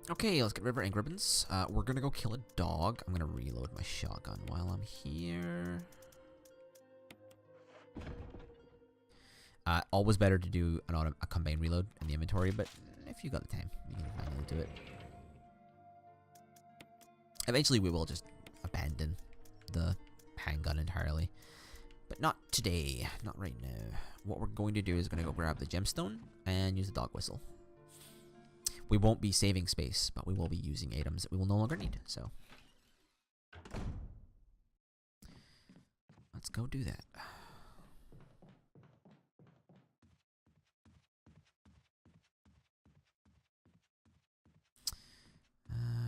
Okay, let's get rid of our ink ribbons. We're gonna go kill a dog. I'm gonna reload my shotgun while I'm here. Always better to do a combined reload in the inventory, but if you got the time, you can manually do it. Eventually, we will just abandon the handgun entirely, but not today, not right now. What we're going to do is going to go grab the gemstone and use the dog whistle. We won't be saving space, but we will be using items that we will no longer need, so let's go do that.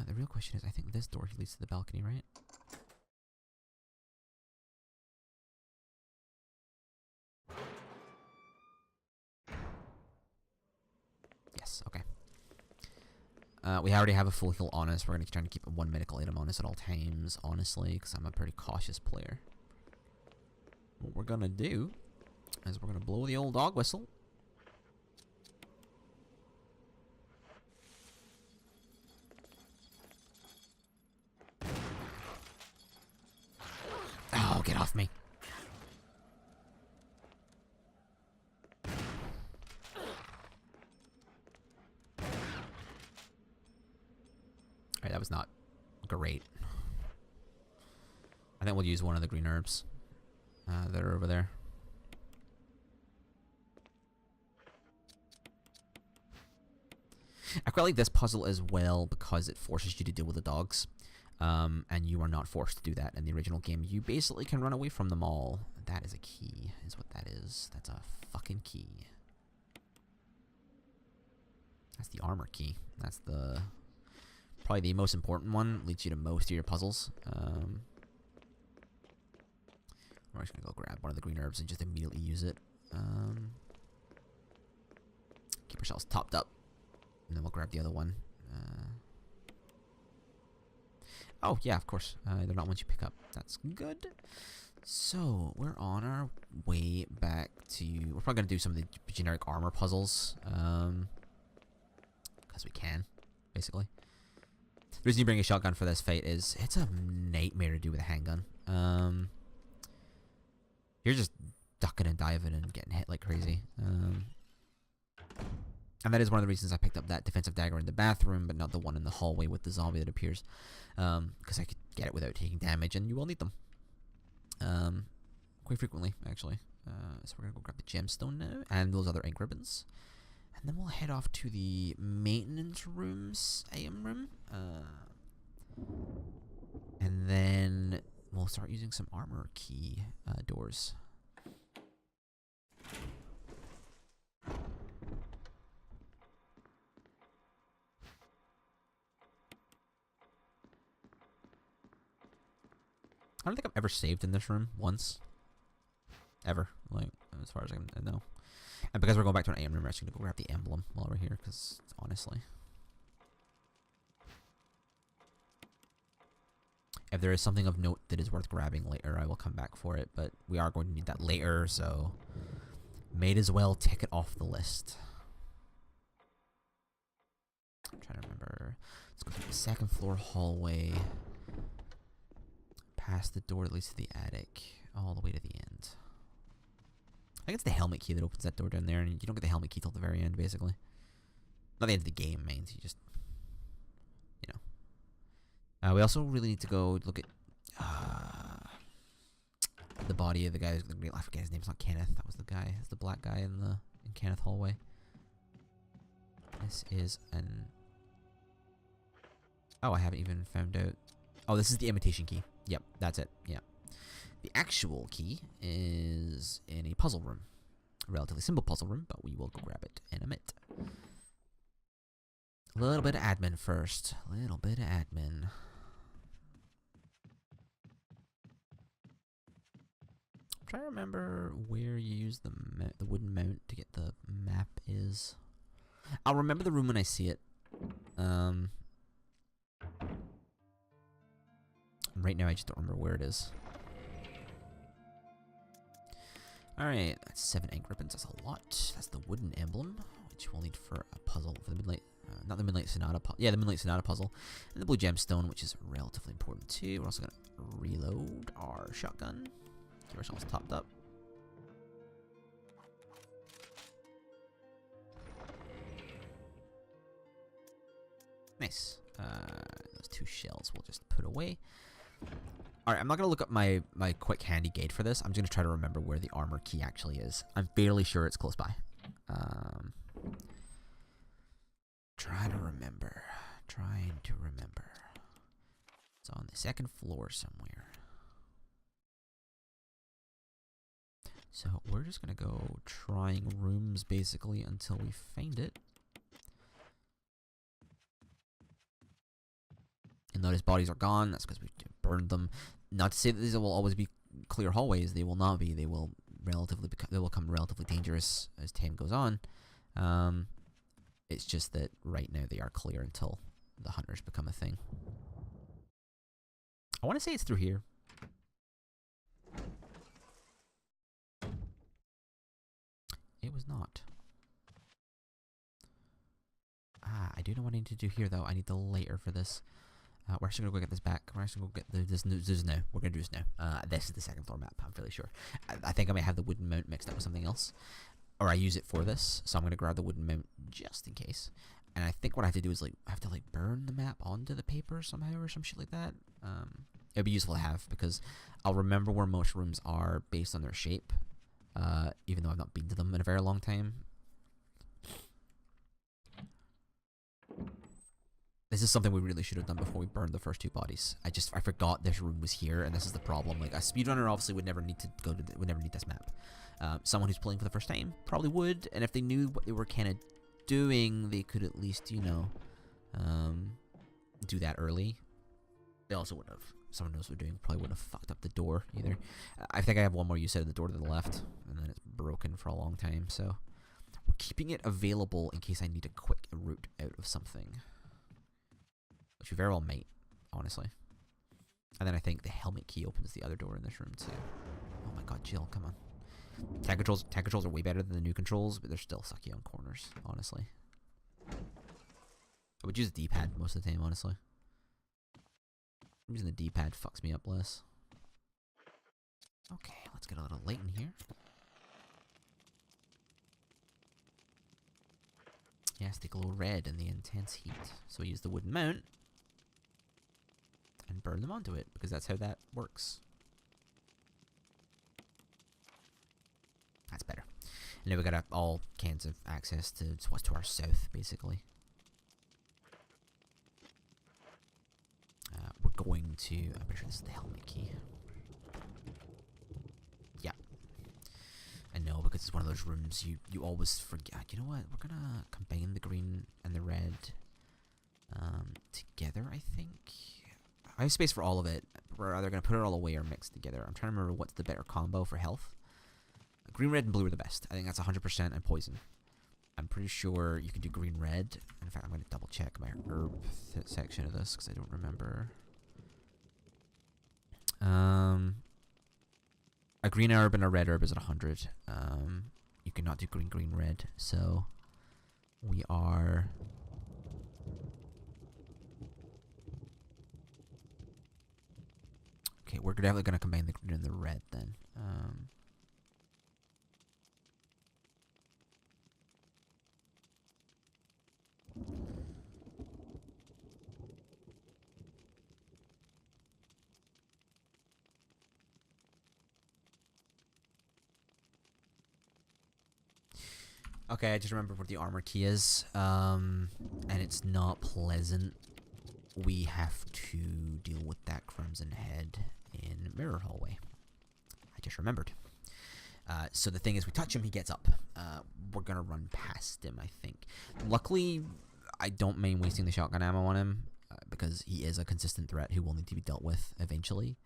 The real question is, I think this door leads to the balcony, right? Yes, okay. We already have a full heal on us. We're going to try to keep one medical item on us at all times, honestly, because I'm a pretty cautious player. What we're going to do is we're going to blow the old dog whistle. Oh, get off me. Alright, that was not great. I think we'll use one of the green herbs that are over there. I quite like this puzzle as well because it forces you to deal with the dogs. And you are not forced to do that in the original game. You basically can run away from them all. That is a key, is what that is. That's a fucking key. That's the armor key. That's the probably the most important one. Leads you to most of your puzzles. We're just gonna go grab one of the green herbs and just immediately use it. Keep ourselves topped up, and then we'll grab the other one. Oh, yeah, of course. They're not ones you pick up. That's good. So, we're on our way back to... We're probably going to do some of the generic armor puzzles. Because we can, basically. The reason you bring a shotgun for this fight is it's a nightmare to do with a handgun. You're just ducking and diving and getting hit like crazy. And that is one of the reasons I picked up that defensive dagger in the bathroom, but not the one in the hallway with the zombie that appears. Because I could get it without taking damage, and you will need them. Quite frequently, actually. So we're going to go grab the gemstone now, and those other ink ribbons. And then we'll head off to the maintenance rooms, AM room. And then we'll start using some armor key doors. I don't think I've ever saved in this room once. Ever. Like, as far as I know. And because we're going back to an AM room, we're actually going to go grab the emblem while we're here, because, honestly. If there is something of note that is worth grabbing later, I will come back for it, but we are going to need that later, so... May as well tick it off the list. I'm trying to remember. Let's go through the second floor hallway. Past the door that leads to the attic, all the way to the end. I think it's the helmet key that opens that door down there, and you don't get the helmet key till the very end, basically. Not the end of the game, means you just, you know. We also really need to go look at the body of the guy. I forget his name. It's not Kenneth. That was the guy. It's the black guy in Kenneth hallway. This is an. Oh, I haven't even found out. Oh, this is the imitation key. Yep, that's it. Yep. The actual key is in a puzzle room. A relatively simple puzzle room, but we will go grab it in a minute. A little bit of admin first. A little bit of admin. I'm trying to remember where you use the wooden mount to get the map is. I'll remember the room when I see it. Right now I just don't remember where it is. Alright, that's 7 ink ribbons. That's a lot. That's the wooden emblem, which we'll need for a puzzle for the midnight. Not the Moonlight Sonata yeah, the Moonlight Sonata puzzle. And the blue gemstone, which is relatively important too. We're also going to reload our shotgun. Keep ourselves topped up. Nice. Those 2 shells we'll just put away. Alright, I'm not going to look up my quick handy gate for this. I'm just going to try to remember where the armor key actually is. I'm fairly sure it's close by. Trying to remember. It's on the 2nd floor somewhere. So we're just going to go trying rooms basically until we find it. And notice bodies are gone. That's because we burned them. Not to say that these will always be clear hallways. They will not be. They will become relatively dangerous as time goes on. It's just that right now they are clear until the hunters become a thing. I want to say it's through here. It was not. I do know what I need to do here though. I need the later for this. We're actually gonna go get this back. We're actually gonna go get this now. We're gonna do this now. This is the 2nd floor map. I'm fairly sure. I think I might have the wooden mount mixed up with something else, or I use it for this. So I'm gonna grab the wooden mount just in case. And I think what I have to do is I have to burn the map onto the paper somehow or some shit like that. It'd be useful to have because I'll remember where most rooms are based on their shape, even though I've not been to them in a very long time. This is something we really should have done before we burned the first 2 bodies. I forgot this room was here, and this is the problem. Like, a speedrunner obviously would never need to would never need this map. Someone who's playing for the first time probably would, and if they knew what they were kind of doing, they could at least, you know, do that early. They also would have. Someone knows what they're doing probably wouldn't have fucked up the door either. I think I have one more use out of the door to the left, and then it's broken for a long time, so we're keeping it available in case I need a quick route out of something. Which we very well might, honestly. And then I think the helmet key opens the other door in this room too. Oh my god, Jill, come on. Tank controls are way better than the new controls, but they're still sucky on corners, honestly. I would use the D-pad most of the time, honestly. Using the D-pad fucks me up less. Okay, let's get a little light in here. Yes, they glow red in the intense heat. So we use the wooden mount and burn them onto it, because that's how that works. That's better. And now we got all kinds of access to what's to our south, basically. We're going to... I'm pretty sure this is the helmet key. Yeah. I know, because it's one of those rooms you always forget. You know what? We're gonna combine the green and the red together, I think. I have space for all of it. We're either gonna put it all away or mix together. I'm trying to remember what's the better combo for health. Green, red, and blue are the best. I think that's 100% and poison. I'm pretty sure you can do green, red. In fact, I'm gonna double check my herb section of this because I don't remember. A green herb and a red herb is at 100. You cannot do green, green, red. So we are. Okay, we're definitely gonna combine the green and the red then. Okay, I just remembered what the armor key is, and it's not pleasant. We have to deal with that Crimsonhead in Mirror Hallway. I just remembered. So the thing is, we touch him, he gets up. We're gonna run past him, I think. Luckily, I don't mind wasting the shotgun ammo on him, because he is a consistent threat who will need to be dealt with eventually.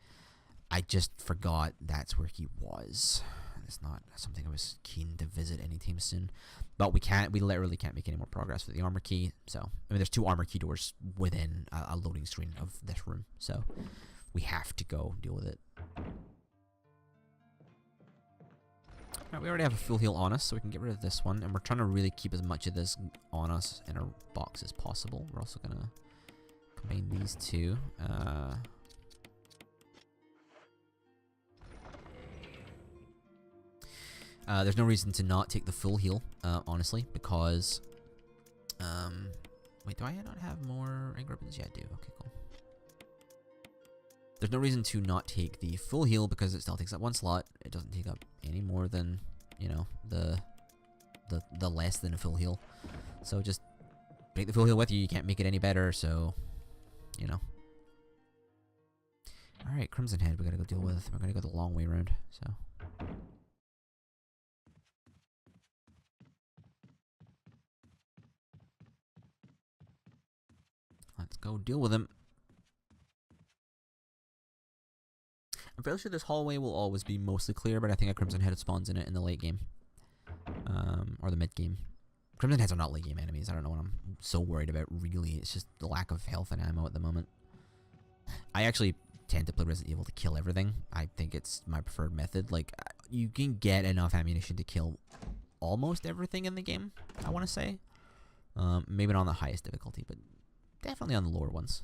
I just forgot that's where he was. It's not something I was keen to visit anytime soon. But we literally can't make any more progress with the armor key. So, I mean, there's 2 armor key doors within a loading screen of this room. So, we have to go deal with it. Right, we already have a full heal on us, so we can get rid of this one. And we're trying to really keep as much of this on us in our box as possible. We're also gonna combine these two. There's no reason to not take the full heal, honestly, because... wait, do I not have more ink ribbons? Yeah, I do. Okay, cool. There's no reason to not take the full heal because it still takes up one slot. It doesn't take up any more than, you know, the less than a full heal. So just take the full heal with you. You can't make it any better, so, you know. Alright, Crimsonhead we gotta go deal with. We're gonna go the long way around, so... Let's go deal with him. I'm fairly sure this hallway will always be mostly clear, but I think a Crimsonhead spawns in it in the late game. Or the mid game. Crimsonheads are not late game enemies. I don't know what I'm so worried about, really. It's just the lack of health and ammo at the moment. I actually tend to play Resident Evil to kill everything. I think it's my preferred method. Like, you can get enough ammunition to kill almost everything in the game, I want to say. Maybe not on the highest difficulty, but definitely on the lower ones.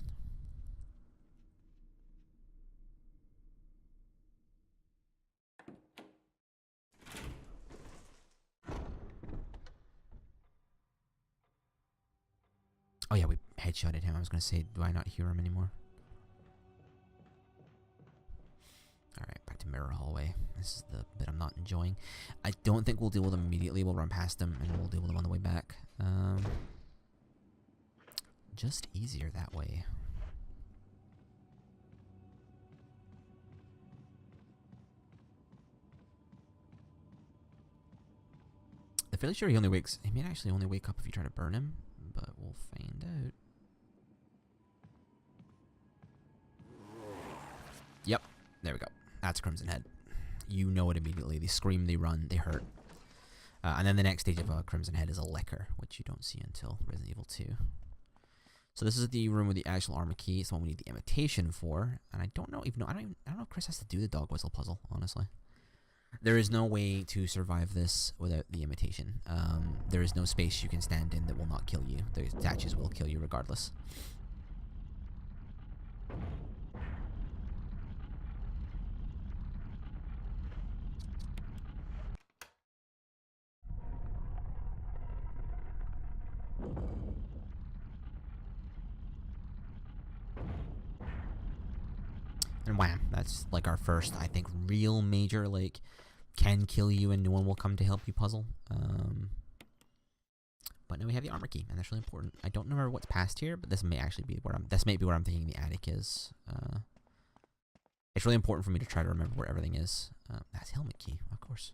Oh yeah, we headshotted him. I was going to say, do I not hear him anymore? Alright, back to Mirror Hallway. This is the bit I'm not enjoying. I don't think we'll deal with him immediately. We'll run past him, and we'll deal with him on the way back. Just easier that way. I'm fairly sure he only wakes... He may actually only wake up if you try to burn him, but we'll find out. Yep, there we go. That's Crimsonhead. You know it immediately. They scream, they run, they hurt. And then the next stage of a Crimsonhead is a Licker, which you don't see until Resident Evil 2. So this is the room with the actual armor key. It's the one we need the imitation for. And I don't know even I don't know if Chris has to do the dog whistle puzzle, honestly. There is no way to survive this without the imitation. There is no space you can stand in that will not kill you. The statues will kill you regardless. And wham, that's like our first, I think, real major, like, can kill you and no one will come to help you puzzle. But now we have the armor key, and that's really important. I don't remember what's past here, but this may actually be where this may be where I'm thinking the attic is. It's really important for me to try to remember where everything is. That's helmet key, of course.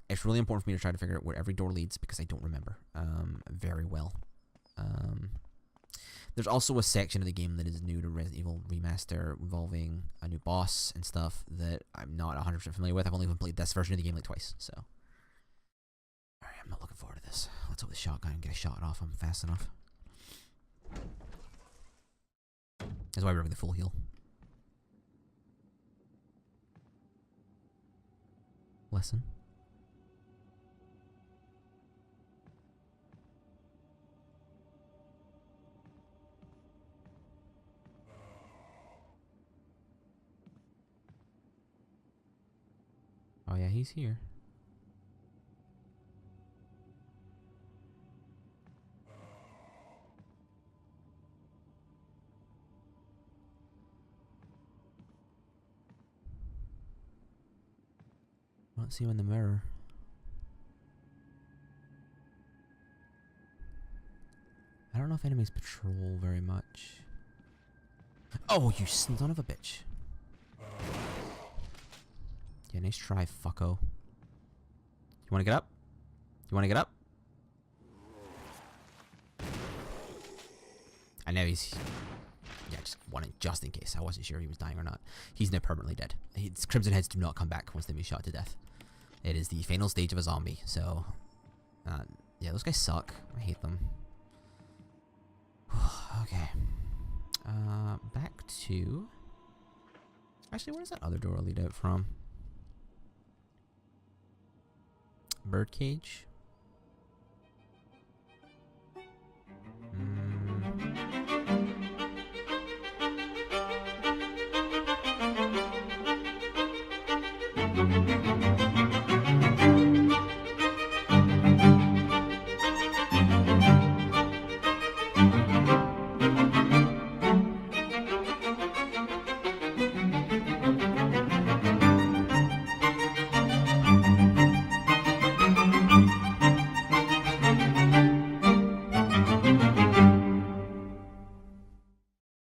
It's really important for me to try to figure out where every door leads because I don't remember very well. There's also a section of the game that is new to Resident Evil Remaster involving a new boss and stuff that I'm not 100% familiar with. I've only played this version of the game like twice, so. Alright, I'm not looking forward to this. Let's hope the shotgun and get a shot off him fast enough. That's why we're having the full heal. Lesson. Oh yeah, he's here. I don't see him in the mirror. I don't know if enemies patrol very much. Oh, you son of a bitch. Yeah, nice try, fucko. You wanna get up? You wanna get up? I know he's... Yeah, just wanted just in case. I wasn't sure he was dying or not. He's now permanently dead. Crimsonheads do not come back once they've been shot to death. It is the final stage of a zombie, so... yeah, those guys suck. I hate them. Okay. Back to... Actually, where does that other door lead out from? Birdcage.